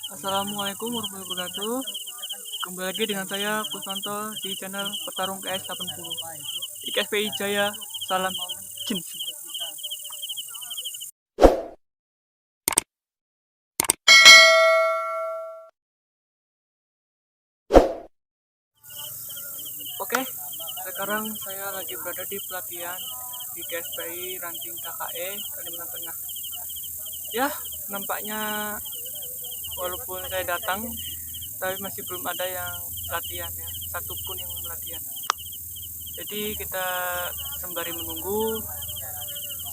Assalamualaikum warahmatullahi wabarakatuh. Kembali lagi dengan saya Kuswanto di channel Petarung KS 80 IKSPI Jaya. Salam Jins. Oke, sekarang saya lagi berada di pelatihan di KSPI Ranting KKE Kalimantan Tengah. Ya, nampaknya walaupun saya datang, tapi masih belum ada yang latihan ya, satupun yang latihan. Jadi kita sembari menunggu,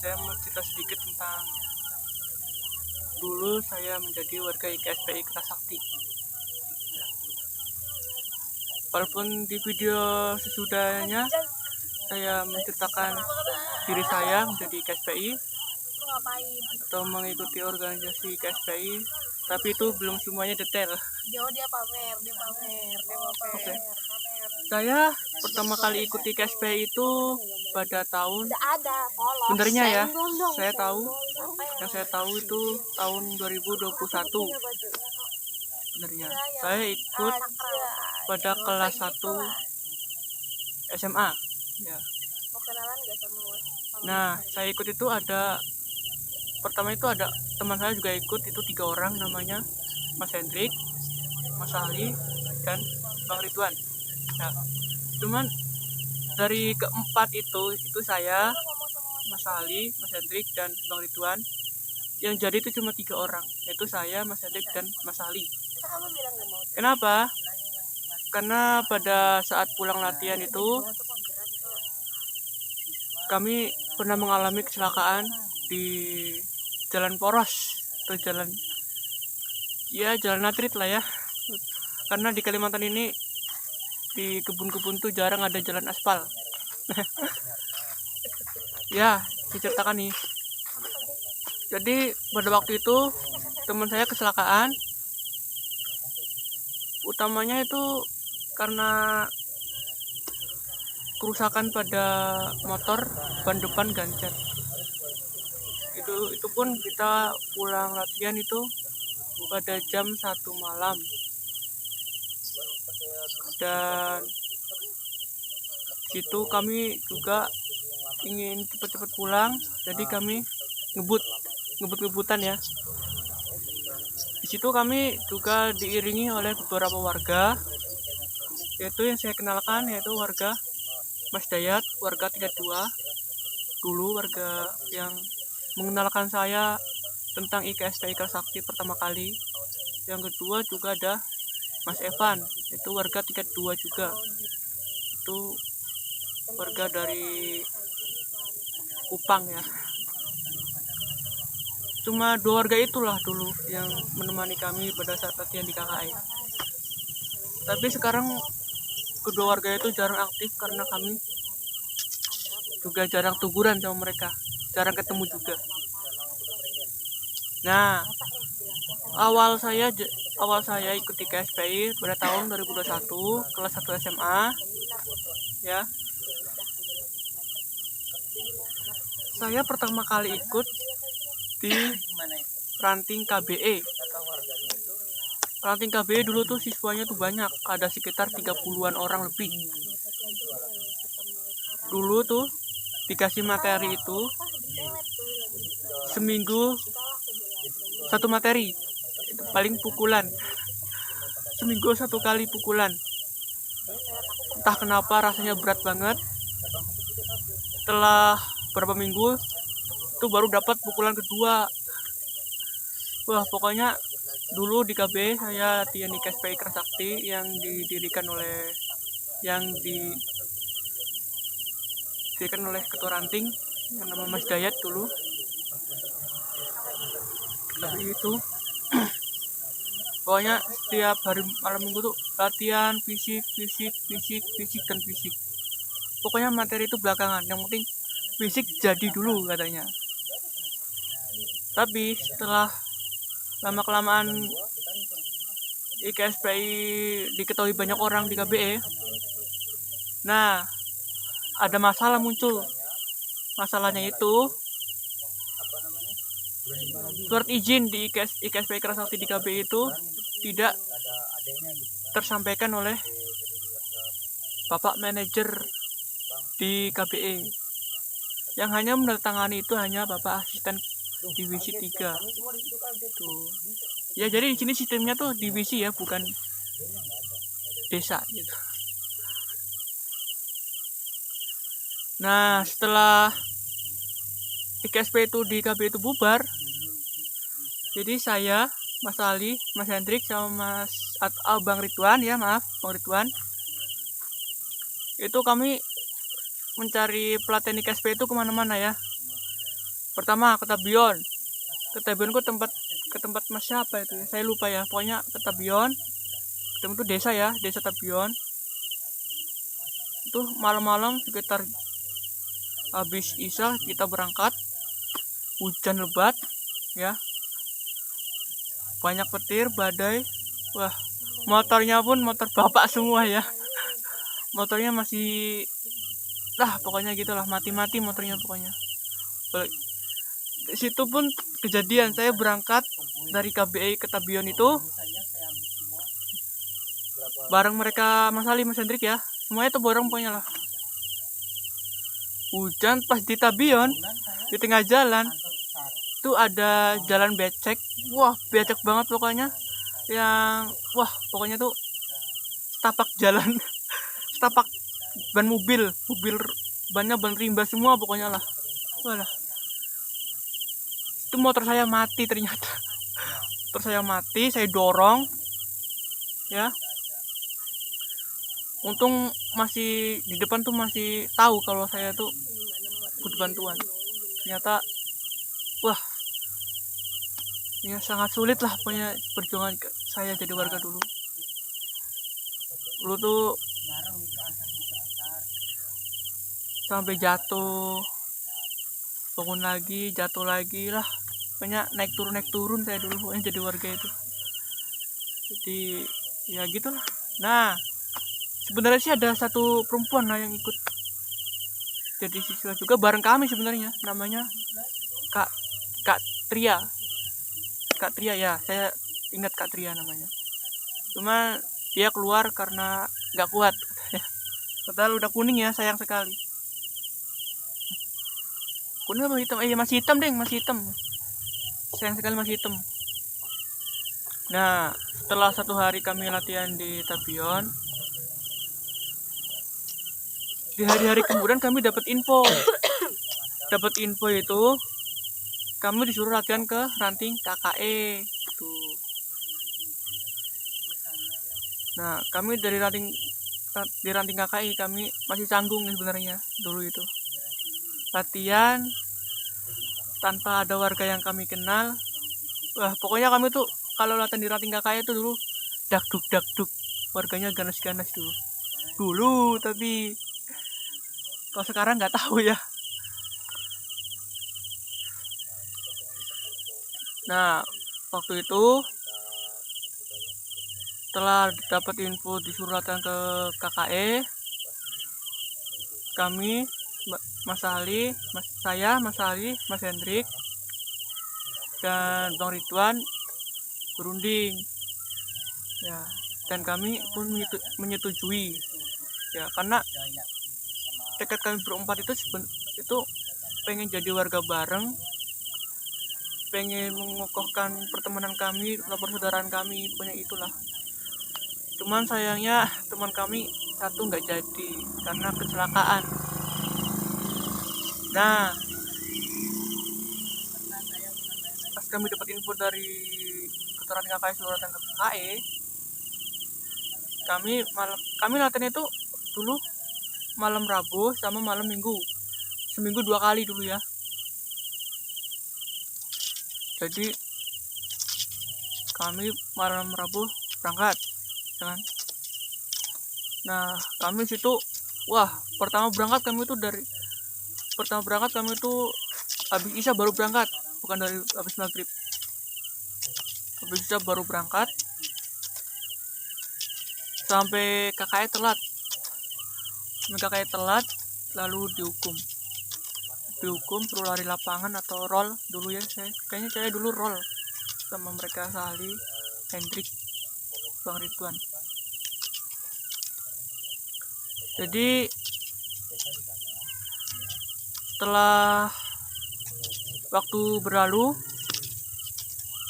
saya mau cerita sedikit tentang dulu saya menjadi warga IKSPI Kertasakti. Walaupun di video sesudahnya saya menceritakan diri saya menjadi IKSPI atau mengikuti organisasi IKSPI, tapi itu belum semuanya detail. Dia pamer. Oke. Saya pertama kali ikuti IKSPI itu pada tahun sebenarnya ya, saya tahu itu tahun 2021 sebenarnya. Saya ikut pada kelas 1 SMA ya. Nah, saya ikut itu pertama itu ada teman saya juga ikut, itu 3 orang, namanya Mas Hendrik, Mas Ali, dan Bang Ridwan. Nah, cuman dari keempat itu saya, Mas Ali, Mas Hendrik, dan Bang Ridwan. Yang jadi itu cuma 3 orang, yaitu saya, Mas Hendrik, dan Mas Ali. Kenapa? Karena pada saat pulang latihan itu kami pernah mengalami kecelakaan di jalan poros atau jalan natrit lah ya, karena di Kalimantan ini di kebun-kebun tuh jarang ada jalan aspal. Ya, diceritakan nih. Jadi pada waktu itu teman saya kecelakaan, utamanya itu karena kerusakan pada motor ban depan gancet. Itu pun kita pulang latihan itu pada jam 1 malam, dan situ kami juga ingin cepat-cepat pulang, jadi kami ngebut-ngebutan ya. Di situ kami juga diiringi oleh beberapa warga, yaitu yang saya kenalkan, yaitu warga Mas Dayat, warga 32, dulu warga yang mengenalkan saya tentang IKSPI Kertasakti pertama kali. Yang kedua juga ada Mas Evan, itu warga 32 juga, itu warga dari Kupang ya. Cuma 2 warga itulah dulu yang menemani kami pada saat latihan di KKI. Tapi sekarang kedua warga itu jarang aktif karena kami juga jarang teguran sama mereka, jarang ketemu juga. Nah, awal saya ikut di KSPI pada tahun 2021 kelas 1 SMA ya. Saya pertama kali ikut di Ranting KBE. Ranting KBE dulu tuh siswanya tuh banyak, ada sekitar 30-an orang lebih. Dulu tuh dikasih materi itu seminggu 1 materi, itu paling pukulan, seminggu 1 kali pukulan. Entah kenapa rasanya berat banget. Setelah beberapa minggu itu baru dapat pukulan kedua. Wah, pokoknya dulu di KB saya latihan di KSPI Kertasakti yang didirikan oleh ketua ranting yang nama Mas Dayat dulu. Tapi itu pokoknya setiap hari malam minggu tuh latihan fisik dan fisik. Pokoknya materi itu belakangan, yang penting fisik jadi dulu katanya. Tapi setelah lama kelamaan IKSPI diketahui banyak orang di KBE, nah ada masalah muncul. Masalahnya itu surat izin di IKSPI Kertasakti di KBE itu tidak tersampaikan oleh Bapak manajer di KBE. Yang hanya menandatangani itu hanya Bapak asisten divisi 3. Tuh. Ya jadi di sini sistemnya tuh divisi ya, bukan desa gitu. Nah, setelah IKSP itu di KBE itu bubar, jadi saya, Mas Ali, Mas Hendrik, sama Bang Ridwan ya, maaf, Bang Ridwan, itu kami mencari pelatihan IKSP itu kemana-mana ya. Pertama ke Tabion. Ke Tabion ke tempat Mas siapa itu ya, saya lupa ya, pokoknya ke Tabion. Ketemu itu desa ya, desa Tabion. Itu malam-malam sekitar habis isya kita berangkat, hujan lebat ya, banyak petir, badai. Wah, motornya pun motor bapak semua ya, motornya masih pokoknya gitulah, mati-mati motornya pokoknya. Di situ pun kejadian, saya berangkat dari KBE ke Tabion itu bareng mereka, Mas Ali, Mas Hendrik ya, semuanya tuh bareng pokoknya lah. Hujan pas di Tabion, di tengah jalan itu ada jalan becek. Wah, becek banget pokoknya, yang pokoknya tuh setapak jalan setapak ban mobil bannya ban rimba semua pokoknya lah. Walah, itu motor saya mati ternyata. Motor saya mati, saya dorong ya, untung masih di depan tuh masih tahu kalau saya tuh butuh bantuan. Ternyata ya sangat sulit lah pokoknya perjuangan saya jadi warga dulu tuh, sampai jatuh, bangun lagi, jatuh lagi lah, pokoknya naik turun saya dulu pokoknya jadi warga itu. Jadi ya gitulah. Nah, sebenarnya sih ada satu perempuan lah yang ikut jadi siswa juga bareng kami sebenarnya, namanya Kak Tria ya, saya ingat Kak Tria namanya. Cuma dia keluar karena nggak kuat padahal udah kuning ya, sayang sekali. Kuning apa hitam? Masih hitam deh, masih hitam, sayang sekali masih hitam. Nah, setelah 1 hari kami latihan di Tabion, di hari-hari kemudian kami dapat info itu kami disuruh latihan ke ranting KKE tuh. Nah, kami di ranting KKE kami masih canggung sebenarnya dulu itu. Latihan tanpa ada warga yang kami kenal. Wah, pokoknya kami tuh kalau latihan di ranting KKE itu dulu dakduk, warganya ganas-ganas dulu, tapi kalau sekarang nggak tahu ya. Nah, waktu itu setelah dapat info disuruh latihan ke KKE, kami, Mas Ali, Mas Hendrik, dan Bang Ridwan berunding ya, dan kami pun menyetujui ya, karena tekad kami berempat itu pengen jadi warga bareng, pengen mengokohkan pertemanan kami, persaudaraan kami, punya itulah. Cuman sayangnya teman kami satu nggak jadi karena kecelakaan. Nah, pas kami dapat info dari keterangan KKE suratan ke KKE, kami latihan itu dulu malam Rabu sama malam Minggu, seminggu 2 kali dulu ya. Jadi kami malam Rabu berangkat kan. Nah, kami situ pertama berangkat kami itu habis isya baru berangkat, bukan dari habis maghrib. Habis isya baru berangkat sampai KKE telat, lalu dihukum suruh lari lapangan atau roll dulu ya. Kayaknya saya dulu roll sama mereka, Sali, Hendrik. Bang Ridwan. Jadi setelah waktu berlalu,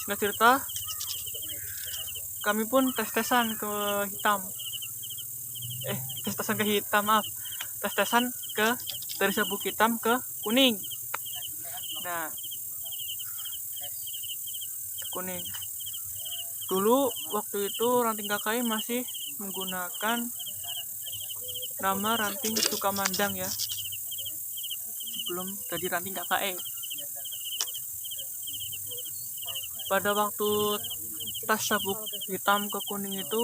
singkat cerita, kami pun tes-tesan ke hitam. Tes-tesan ke hitam, maaf. Tes-tesan dari sabuk hitam ke kuning. Nah, kuning. Dulu waktu itu ranting KKI masih menggunakan nama ranting Sukamandang ya. Sebelum jadi ranting KKI. Pada waktu tas sabuk hitam ke kuning itu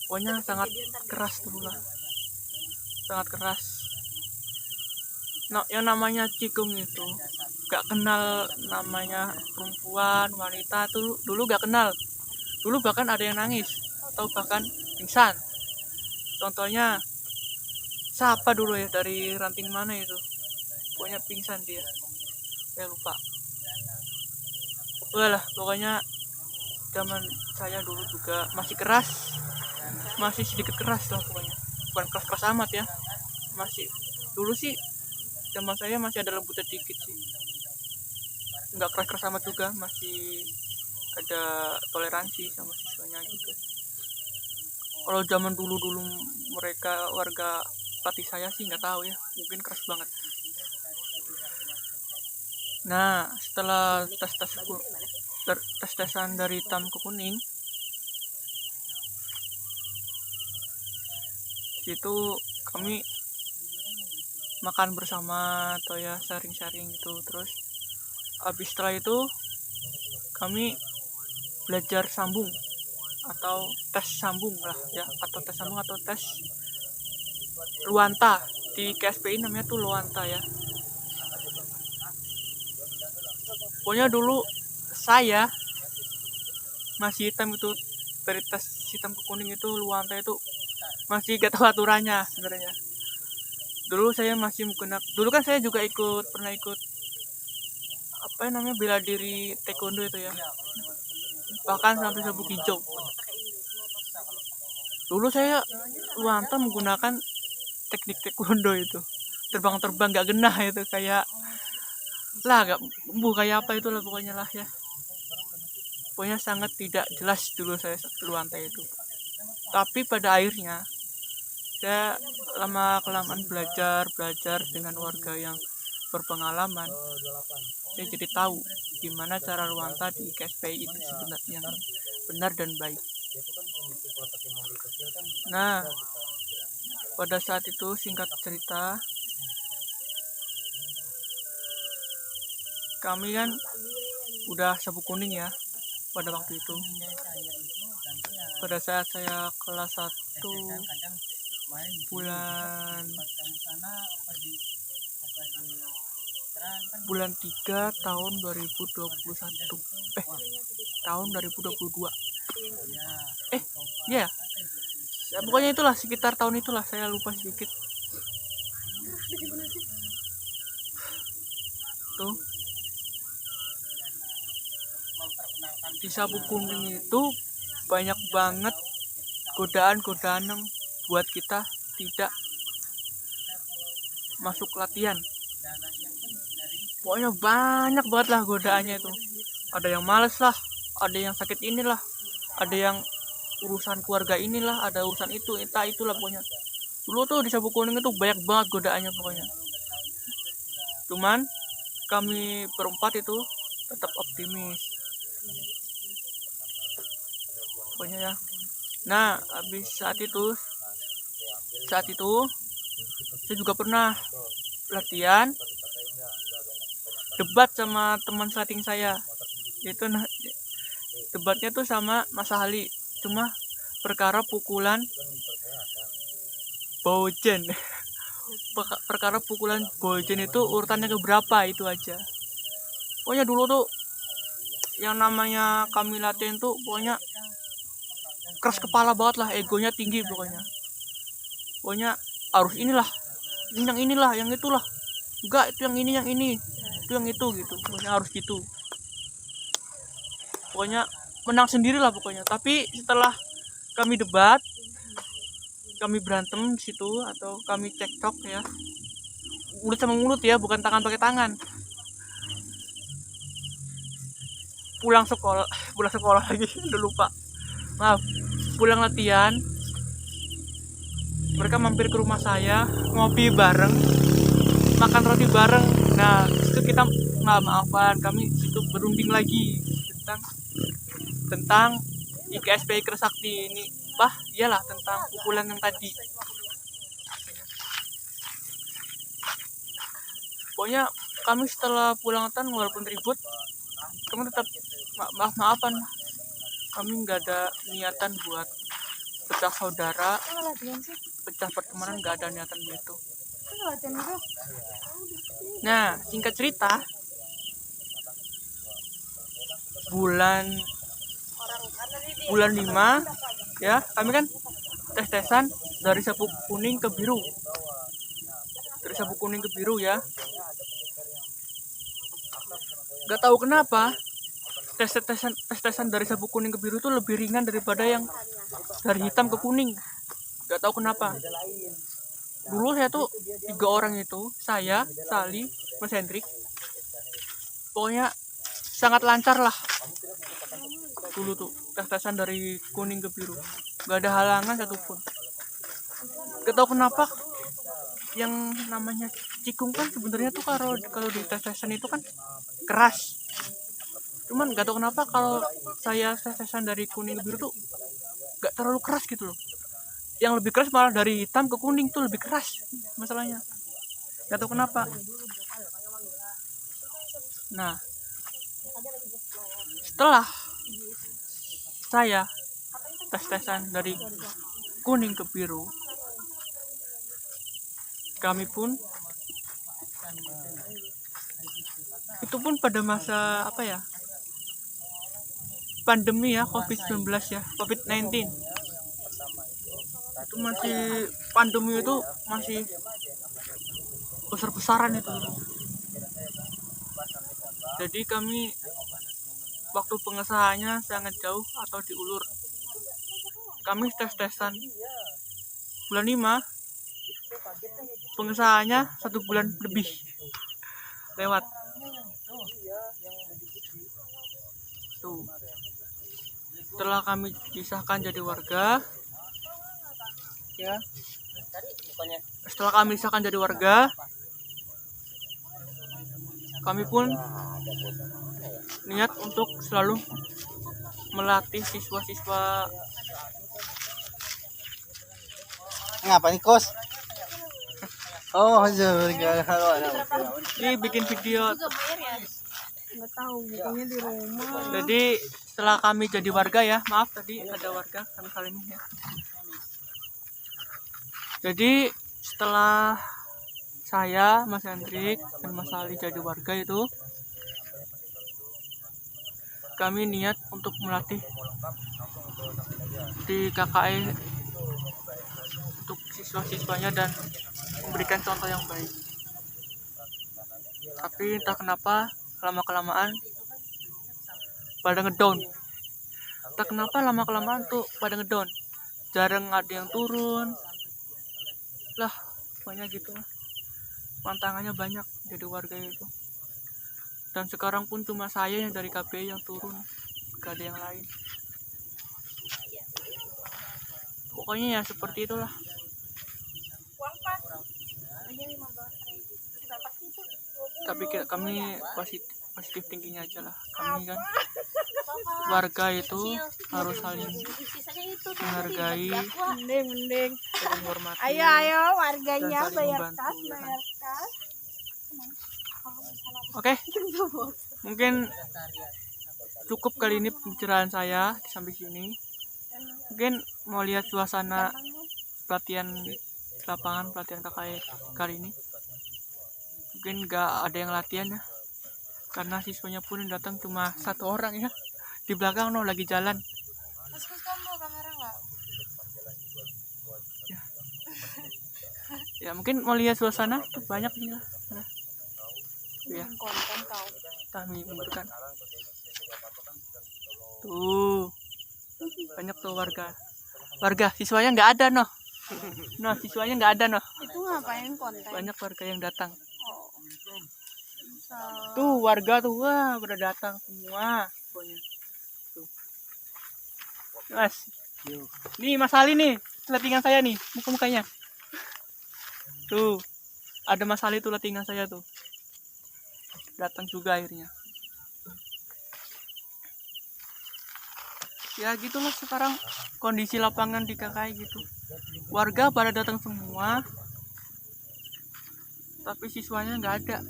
pokoknya sangat keras dulu lah. Sangat keras. Nah, yang namanya cikung itu gak kenal namanya perempuan, wanita tuh dulu gak kenal. Dulu bahkan ada yang nangis atau bahkan pingsan. Contohnya siapa dulu ya, dari ranting mana itu, pokoknya pingsan dia, saya lupa. Lah pokoknya zaman saya dulu juga masih keras, masih sedikit keras lah pokoknya, bukan keras-keras amat ya, masih dulu sih zaman saya masih ada lembut sedikit sih, nggak keras-keras amat juga, masih ada toleransi sama siswanya gitu. Kalau zaman dulu mereka warga pelatih saya sih nggak tahu ya, mungkin keras banget. Nah, setelah tes-tesan dari hitam ke kuning, situ kami makan bersama atau ya sharing-sharing gitu. Terus habis setelah itu kami belajar sambung atau tes sambung lah ya, atau tes sambung atau tes Luanta. Di KSPI namanya tuh Luanta ya. Pokoknya dulu saya masih hitam itu, dari tes hitam ke kuning itu Luanta itu masih gak tahu aturannya sebenarnya. Dulu saya masih menggunakan, dulu kan saya juga pernah ikut apa namanya, bela diri taekwondo itu ya, bahkan sampai sabuk hijau. Dulu saya Luanta menggunakan teknik taekwondo itu, terbang-terbang gak genah itu, kayak lah gak kayak apa itulah pokoknya lah ya. Pokoknya sangat tidak jelas dulu saya Luanta itu. Tapi pada akhirnya saya lama kelamaan belajar dengan warga yang berpengalaman, saya jadi tahu gimana cara Luanta di KSPI itu sebenarnya yang benar dan baik. Nah, pada saat itu singkat cerita, kami kan udah sabuk kuning ya pada waktu itu. Pada saat saya kelas 1 bulan 3 tahun 2021, tahun 2022, ya pokoknya itulah, sekitar tahun itulah, saya lupa sedikit tuh. Di sabuk kuning itu banyak banget godaan yang buat kita tidak masuk latihan. Pokoknya banyak banget lah godaannya itu. Ada yang males lah, ada yang sakit inilah, ada yang urusan keluarga inilah, ada urusan itu, entah itulah pokoknya. Dulu tuh di sabuk kuning itu banyak banget godaannya pokoknya. Cuman kami berempat itu tetap optimis pokoknya ya. Nah, habis saat itu saya juga pernah latihan debat sama teman slating saya. Itu debatnya tuh sama Mas Ali, cuma perkara pukulan Bojen. Perkara pukulan Bojen itu urutannya keberapa itu aja. Pokoknya dulu tuh yang namanya kami latihan tuh pokoknya keras kepala banget lah, egonya tinggi pokoknya. Pokoknya harus inilah, yang itulah, enggak itu yang ini, itu yang itu gitu. Pokoknya harus gitu. Pokoknya menang sendiri lah pokoknya. Tapi setelah kami debat, kami berantem di situ atau kami cekcok ya, mulut sama mulut ya, bukan tangan pakai tangan. Pulang sekolah lagi, udah lupa, maaf. Pulang latihan, mereka mampir ke rumah saya, ngopi bareng, makan roti bareng. Nah itu kita maafan, kami situ berunding lagi tentang IKSP Kersakti ini, iyalah tentang pukulan yang tadi. Pokoknya kami setelah pulang latihan walaupun ribut, kami tetap maafan. Kami nggak ada niatan buat pecah saudara, pecah pertemanan, nggak ada niatan begitu. Nah singkat cerita, bulan 5 ya, kami kan tes-tesan dari sabuk kuning ke biru, ya. Gak tahu kenapa tes-tesan dari sabuk kuning ke biru itu lebih ringan daripada yang dari hitam ke kuning. Gak tahu kenapa. Dulu saya tuh 3 orang itu, saya, Sali, Mas Hendrik, pokoknya sangat lancar lah dulu tuh tes-tesan dari kuning ke biru, gak ada halangan satupun. Gak tahu kenapa yang namanya cikung kan sebenarnya tuh kalau di tes-tesan itu kan keras, cuman gak tahu kenapa kalau saya tes-tesan dari kuning ke biru tuh gak terlalu keras gitu loh. Yang lebih keras malah dari hitam ke kuning tuh lebih keras masalahnya, gak tahu kenapa. Nah setelah saya tes-tesan dari kuning ke biru, kami pun itu pun pada masa pandemi ya, COVID-19 ya, COVID-19 itu masih, pandemi itu masih besar-besaran itu. Jadi kami waktu pengesahannya sangat jauh atau diulur. Kami tes-tesan bulan 5, pengesahannya 1 bulan lebih lewat tuh. Setelah kami disahkan jadi warga ya, kami pun niat untuk selalu melatih siswa-siswa. Ngapa nih kos? Oh, Ini bikin video. Nggak tahu, bukannya di rumah. Jadi setelah kami jadi warga ya, maaf tadi ada warga kami kali ini ya. Jadi setelah saya, Mas Hendrik, dan Mas Ali jadi warga itu, kami niat untuk melatih di KKI untuk siswa-siswanya dan memberikan contoh yang baik. Tapi entah kenapa lama-kelamaan pada ngedown. Jarang ada yang turun. Lah, pokoknya gitu lah. Tantangannya banyak jadi warga itu. Dan sekarang pun cuma saya yang dari KPI yang turun, gak ada yang lain. Pokoknya ya seperti itulah. Tapi kami positif thinking aja lah. Kami kan warga itu harus saling menghargai, Mending. saling menghormati. Ayo warganya dan saling bayar membantu, kas, ya kan? bayar kas. Oke, mungkin cukup kali ini pembicaraan saya sampai sini. Mungkin mau lihat suasana pelatihan lapangan, pelatihan KKI kali ini. Mungkin nggak ada yang latihan ya, karena siswanya pun yang datang cuma 1 orang ya. Di belakang lagi jalan. Mas kamu kamera nggak? Ya mungkin mau lihat suasana tuh banyak nih lah. Ya, Konten kau. kami membutuhkan. Tuh, banyak tuh warga siswanya nggak ada noh. Noh, siswanya nggak ada noh. Itu ngapain konten? Banyak warga yang datang. Oh. Bisa. Tuh warga tuh, wah pada datang semua pokoknya. Tuh. Mas, nih Mas Ali nih, lettingan saya nih, muka-mukanya. Tuh, ada Mas Ali tuh lettingan saya tuh. Datang juga akhirnya. Ya gitulah sekarang kondisi lapangan di KKI gitu. Warga pada datang semua, tapi siswanya nggak ada.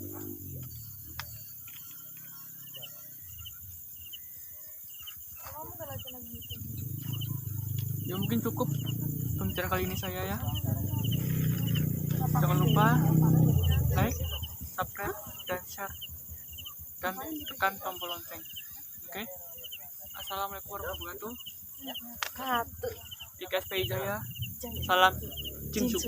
Ya mungkin cukup pembicaraan kali ini saya ya. Jangan lupa like, subscribe, dan share, dan tekan tombol lonceng. Oke? Assalamualaikum warahmatullahi wabarakatuh. Katu. Di KSPI Jaya. Salam Jinsu.